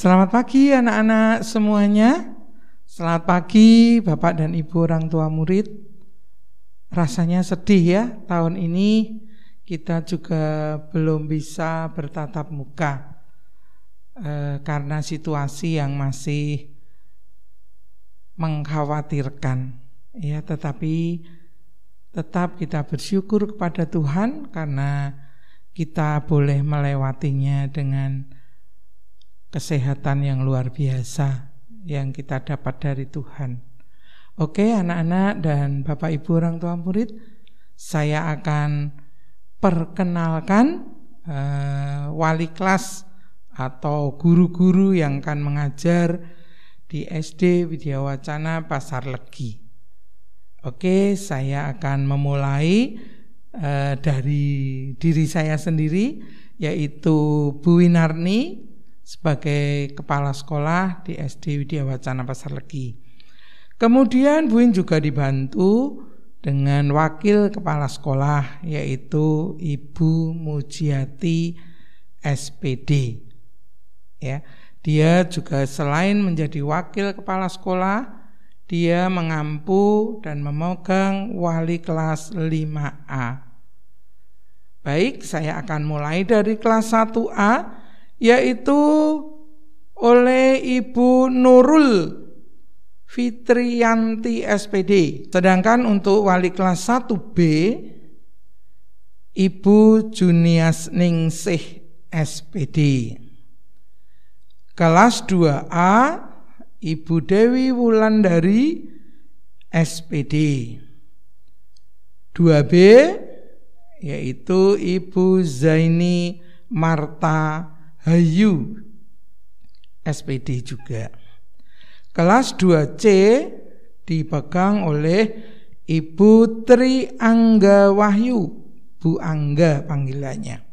Selamat pagi anak-anak semuanya. Selamat pagi Bapak dan Ibu orang tua murid. Rasanya sedih ya, tahun ini kita juga belum bisa bertatap muka karena situasi yang masih mengkhawatirkan ya, tetapi tetap kita bersyukur kepada Tuhan karena kita boleh melewatinya dengan kesehatan yang luar biasa yang kita dapat dari Tuhan. Oke anak-anak dan Bapak Ibu orang tua murid, saya akan perkenalkan wali kelas atau guru-guru yang akan mengajar di SD Widya Wacana Pasar Legi. Oke, saya akan memulai dari diri saya sendiri, yaitu Bu Winarni sebagai kepala sekolah di SD Widya Wacana Pasar Legi. Kemudian Bu Win juga dibantu dengan wakil kepala sekolah, yaitu Ibu Mujiati SPD. Ya, dia juga selain menjadi wakil kepala sekolah, dia mengampu dan memegang wali kelas 5A. Baik, saya akan mulai dari kelas 1A, yaitu oleh Ibu Nurul Fitriyanti SPD. Sedangkan untuk wali kelas 1B, Ibu Junias Ningsih SPD. Kelas 2A, Ibu Dewi Wulandari SPD. 2B, yaitu Ibu Zaini Marta Hayu SPD juga. Kelas 2C dipegang oleh Ibu Tri Angga Wahyu, Bu Angga panggilannya.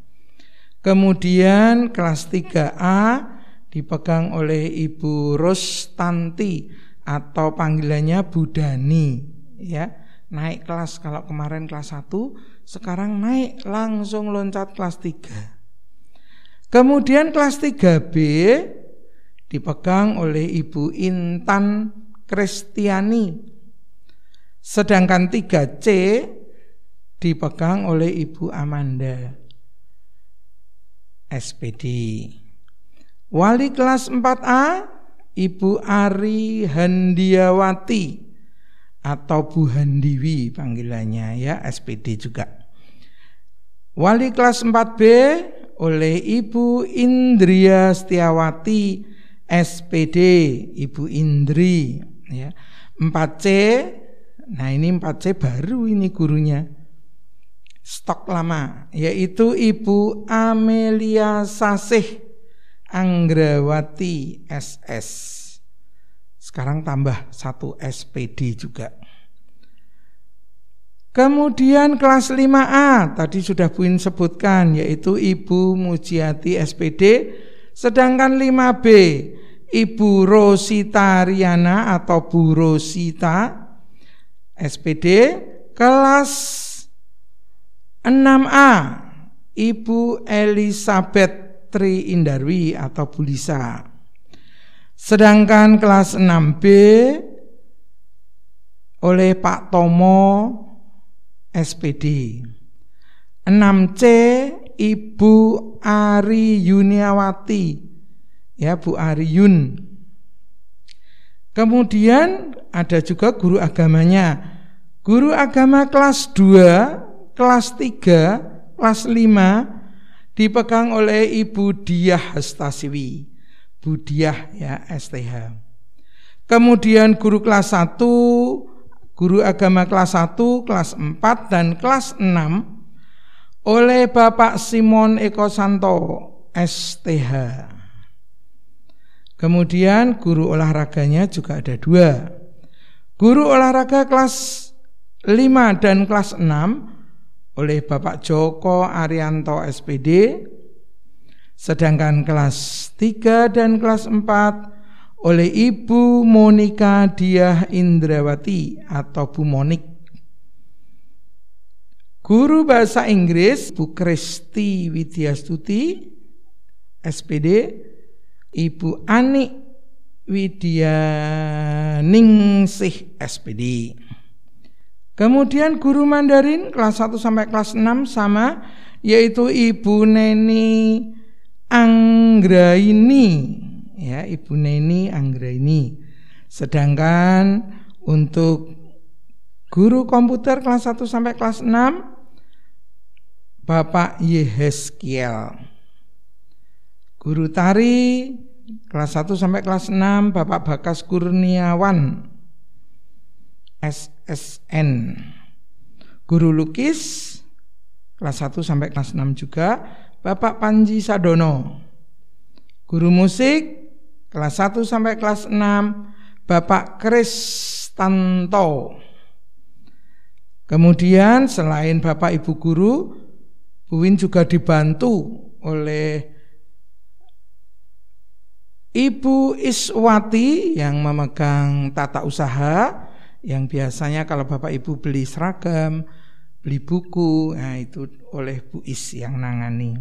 Kemudian kelas 3A dipegang oleh Ibu Rostanti atau panggilannya Bu Dani ya. Naik kelas, kalau kemarin kelas 1, sekarang naik langsung loncat kelas 3. Kemudian kelas 3B dipegang oleh Ibu Intan Kristiani. Sedangkan 3C dipegang oleh Ibu Amanda SPD. Wali kelas 4A Ibu Ari Handiawati atau Bu Handiwi panggilannya ya, SPD juga. Wali kelas 4B oleh Ibu Indria Setiawati SPD, Ibu Indri ya. 4C, nah ini 4C baru ini gurunya, stok lama, yaitu Ibu Amelia Sasih Anggrawati SS. Sekarang tambah 1 SPD juga. Kemudian kelas 5A tadi sudah Bu Win sebutkan, yaitu Ibu Mujiati SPD. Sedangkan 5B Ibu Rosita Riana atau Bu Rosita SPD. Kelas 6A Ibu Elizabeth Tri Indarwi atau Bu Lisa. Sedangkan kelas 6B oleh Pak Tomo SPD. 6C Ibu Ari Yuniawati ya, Bu Ari Yun. Kemudian ada juga guru agamanya. Guru agama kelas 2, kelas 3, kelas 5 dipegang oleh Ibu Diah Hastasiwi, Bu Diah ya STH. Kemudian guru kelas 1, guru agama kelas 1, kelas 4, dan kelas 6 oleh Bapak Simon Eko Santo STH. Kemudian guru olahraganya juga ada 2. Guru olahraga kelas 5 dan kelas 6 oleh Bapak Joko Arianto SPD. Sedangkan kelas 3 dan kelas 4 oleh Ibu Monika Diah Indrawati atau Bu Monik. Guru bahasa Inggris Bu Kristi Widyastuti SPD. Ibu Ani Widyaningsih SPD. Kemudian guru Mandarin kelas 1 sampai kelas 6 sama, yaitu Ibu Neni Anggraini, ya, Ibu Neni Anggraini. Sedangkan untuk guru komputer kelas 1 sampai kelas 6 Bapak Yehezkiel. Guru tari kelas 1 sampai kelas 6 Bapak Bakas Kurniawan SSN. Guru lukis kelas 1 sampai kelas 6 juga Bapak Panji Sadono. Guru musik kelas 1 sampai kelas 6 Bapak Kristanto. Kemudian selain Bapak Ibu guru, Bu Win juga dibantu oleh Ibu Iswati yang memegang tata usaha, yang biasanya kalau Bapak Ibu beli seragam, beli buku, nah itu oleh Bu Is yang nangani.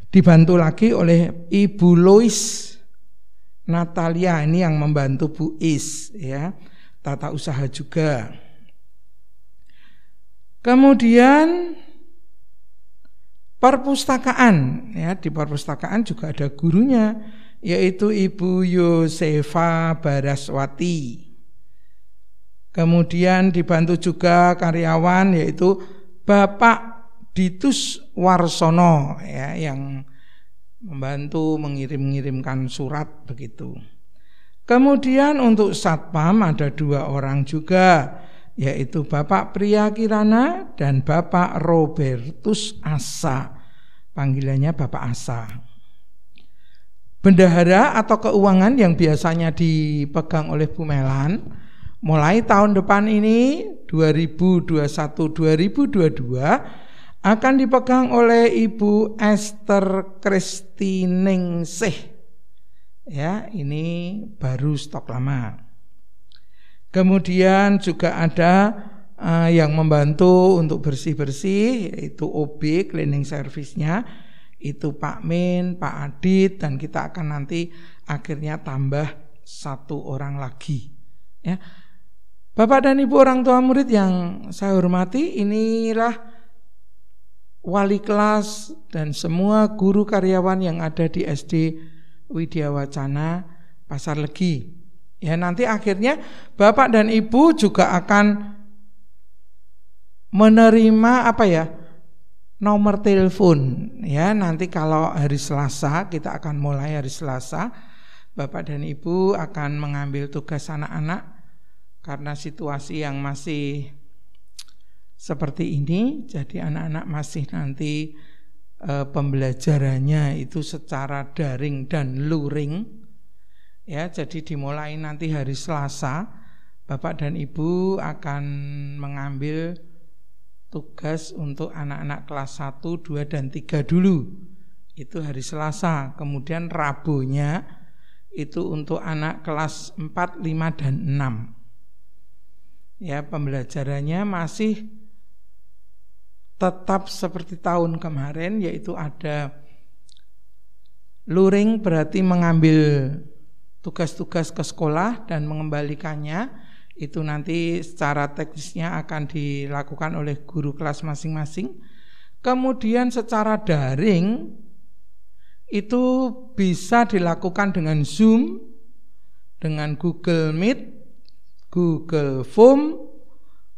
Dibantu lagi oleh Ibu Lois Natalia, ini yang membantu Bu Is, ya, tata usaha juga. Kemudian perpustakaan, ya, di perpustakaan juga ada gurunya, yaitu Ibu Yosefa Baraswati. Kemudian dibantu juga karyawan, yaitu Bapak Ditus Warsono, ya, yang membantu mengirimkan surat begitu. Kemudian untuk satpam ada 2 orang juga, yaitu Bapak Priya Kirana dan Bapak Robertus Asa. Panggilannya Bapak Asa. Bendahara atau keuangan yang biasanya dipegang oleh Bu Melan, mulai tahun depan ini 2021-2022 akan dipegang oleh Ibu Esther Kristiningsih. Ya, ini baru stok lama. Kemudian juga ada yang membantu untuk bersih-bersih, yaitu OB cleaning service-nya, itu Pak Min, Pak Adit, dan kita akan nanti akhirnya tambah 1 orang lagi. Ya. Bapak dan Ibu orang tua murid yang saya hormati, inilah wali kelas dan semua guru karyawan yang ada di SD Widya Wacana Pasar Legi. Ya, nanti akhirnya Bapak dan Ibu juga akan menerima nomor telepon. Ya, nanti kalau hari Selasa, kita akan mulai hari Selasa, Bapak dan Ibu akan mengambil tugas anak-anak karena situasi yang masih seperti ini. Jadi anak-anak masih nanti pembelajarannya itu secara daring dan luring. Ya, jadi dimulai nanti hari Selasa, Bapak dan Ibu akan mengambil tugas untuk anak-anak kelas 1, 2, dan 3 dulu. Itu hari Selasa. Kemudian Rabunya itu untuk anak kelas 4, 5, dan 6. Ya, pembelajarannya masih tetap seperti tahun kemarin, yaitu ada luring, berarti mengambil tugas-tugas ke sekolah dan mengembalikannya. Itu nanti secara teknisnya akan dilakukan oleh guru kelas masing-masing. Kemudian secara daring itu bisa dilakukan dengan Zoom, dengan Google Meet, Google Form,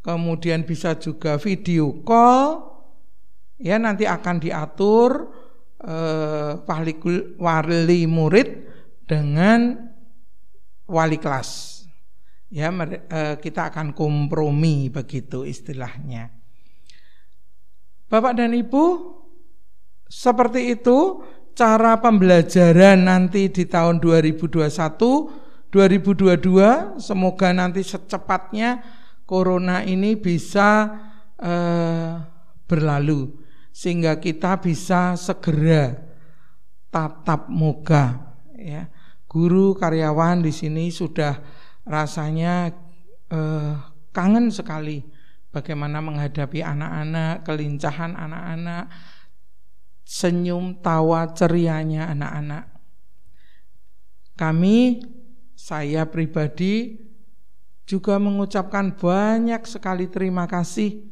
kemudian bisa juga video call. Ya, nanti akan diatur wali murid dengan wali kelas. Ya, kita akan kompromi begitu istilahnya. Bapak dan Ibu, seperti itu cara pembelajaran nanti di tahun 2021-2022. Semoga nanti secepatnya corona ini bisa berlalu sehingga kita bisa segera tatap muka. Ya, guru karyawan di sini sudah rasanya kangen sekali bagaimana menghadapi anak-anak, kelincahan anak-anak, senyum tawa cerianya anak-anak. Saya pribadi juga mengucapkan banyak sekali terima kasih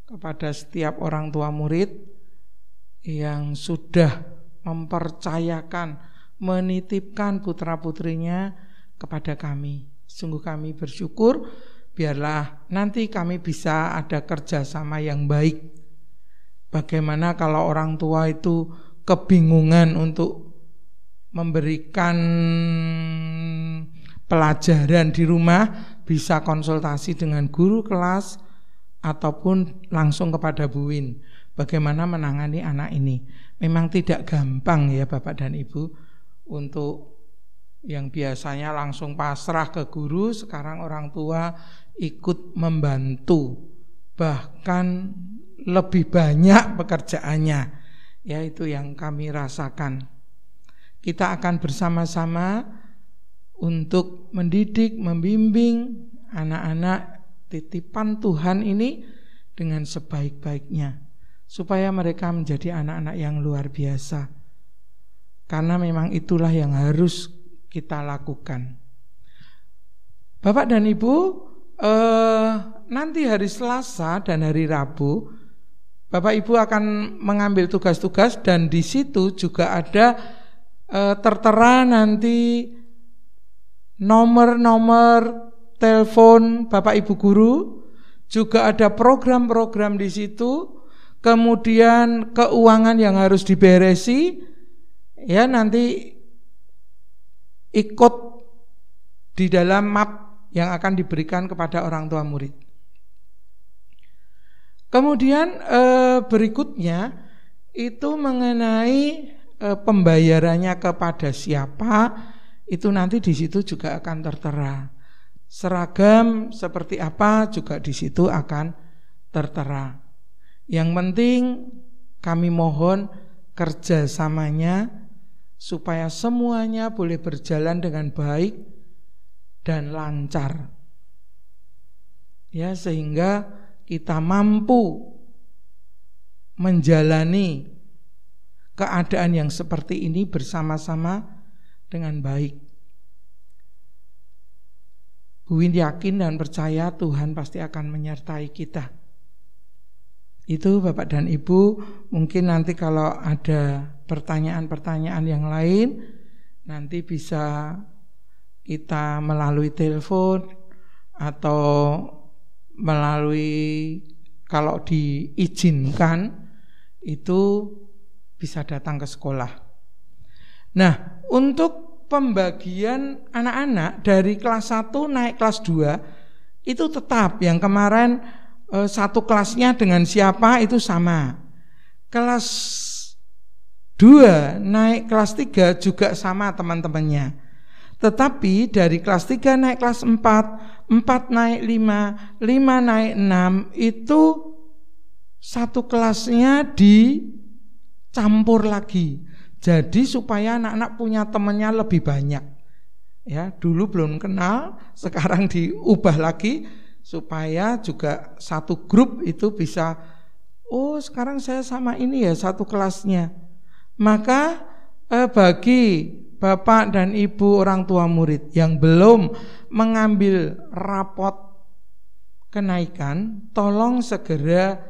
kepada setiap orang tua murid yang sudah mempercayakan, menitipkan putra-putrinya kepada kami. Sungguh kami bersyukur, biarlah nanti kami bisa ada kerjasama yang baik. Bagaimana kalau orang tua itu kebingungan untuk memberikan pelajaran di rumah, bisa konsultasi dengan guru kelas ataupun langsung kepada Bu Win. Bagaimana menangani anak ini? Memang tidak gampang ya Bapak dan Ibu. Untuk yang biasanya langsung pasrah ke guru, sekarang orang tua ikut membantu, bahkan lebih banyak pekerjaannya. Ya, itu yang kami rasakan. Kita akan bersama-sama untuk mendidik, membimbing anak-anak titipan Tuhan ini dengan sebaik-baiknya, supaya mereka menjadi anak-anak yang luar biasa. Karena memang itulah yang harus kita lakukan. Bapak dan Ibu, nanti hari Selasa dan hari Rabu Bapak Ibu akan mengambil tugas-tugas, dan di situ juga ada tertera nanti nomor-nomor telepon Bapak Ibu guru, juga ada program-program di situ, kemudian keuangan yang harus diberesi, ya nanti ikut di dalam map yang akan diberikan kepada orang tua murid. Kemudian berikutnya itu mengenai pembayarannya kepada siapa, itu nanti di situ juga akan tertera. Seragam seperti apa juga di situ akan tertera. Yang penting kami mohon kerjasamanya supaya semuanya boleh berjalan dengan baik dan lancar. Ya, sehingga kita mampu menjalani keadaan yang seperti ini bersama-sama dengan baik. Bu Win yakin dan percaya Tuhan pasti akan menyertai kita. Itu Bapak dan Ibu, mungkin nanti kalau ada pertanyaan-pertanyaan yang lain, nanti bisa kita melalui telepon atau melalui, kalau diizinkan itu bisa datang ke sekolah. Nah, untuk pembagian anak-anak dari kelas 1 naik kelas 2 itu tetap yang kemarin satu kelasnya dengan siapa itu sama. Kelas 2 naik kelas 3 juga sama teman-temannya. Tetapi dari kelas 3 naik kelas 4, 4 naik 5, 5 naik 6, itu satu kelasnya dicampur lagi. Jadi supaya anak-anak punya temannya lebih banyak. Ya, dulu belum kenal, sekarang diubah lagi supaya juga satu grup itu bisa, oh sekarang saya sama ini ya satu kelasnya. Maka bagi Bapak dan Ibu orang tua murid yang belum mengambil rapot kenaikan, tolong segera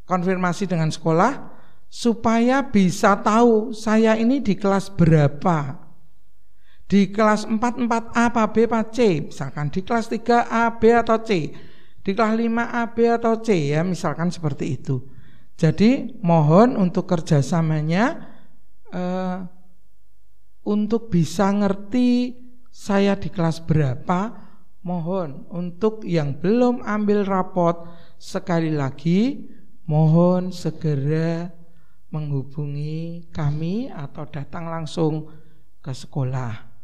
konfirmasi dengan sekolah supaya bisa tahu saya ini di kelas berapa. Di kelas 4, 4A apa B apa C, misalkan di kelas 3A, B atau C, di kelas 5A, B atau C, ya misalkan seperti itu. Jadi mohon untuk kerjasamanya untuk bisa ngerti saya di kelas berapa. Mohon untuk yang belum ambil rapot, sekali lagi mohon segera menghubungi kami atau datang langsung ke sekolah.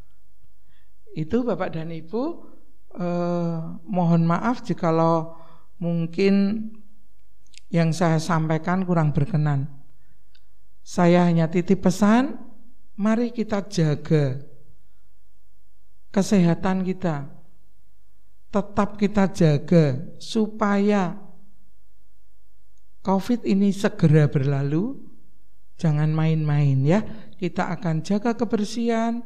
Itu Bapak dan Ibu, mohon maaf jikalau mungkin yang saya sampaikan kurang berkenan. Saya hanya titip pesan, mari kita jaga kesehatan kita. Tetap kita jaga supaya COVID ini segera berlalu. Jangan main-main ya. kita akan jaga kebersihan,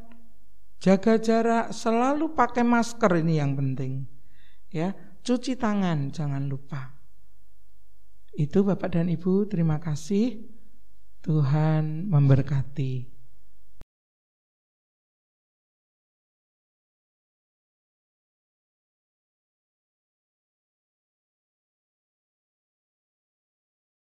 jaga jarak, selalu pakai masker, ini yang penting. Ya, cuci tangan jangan lupa. Itu Bapak dan Ibu, terima kasih. Tuhan memberkati.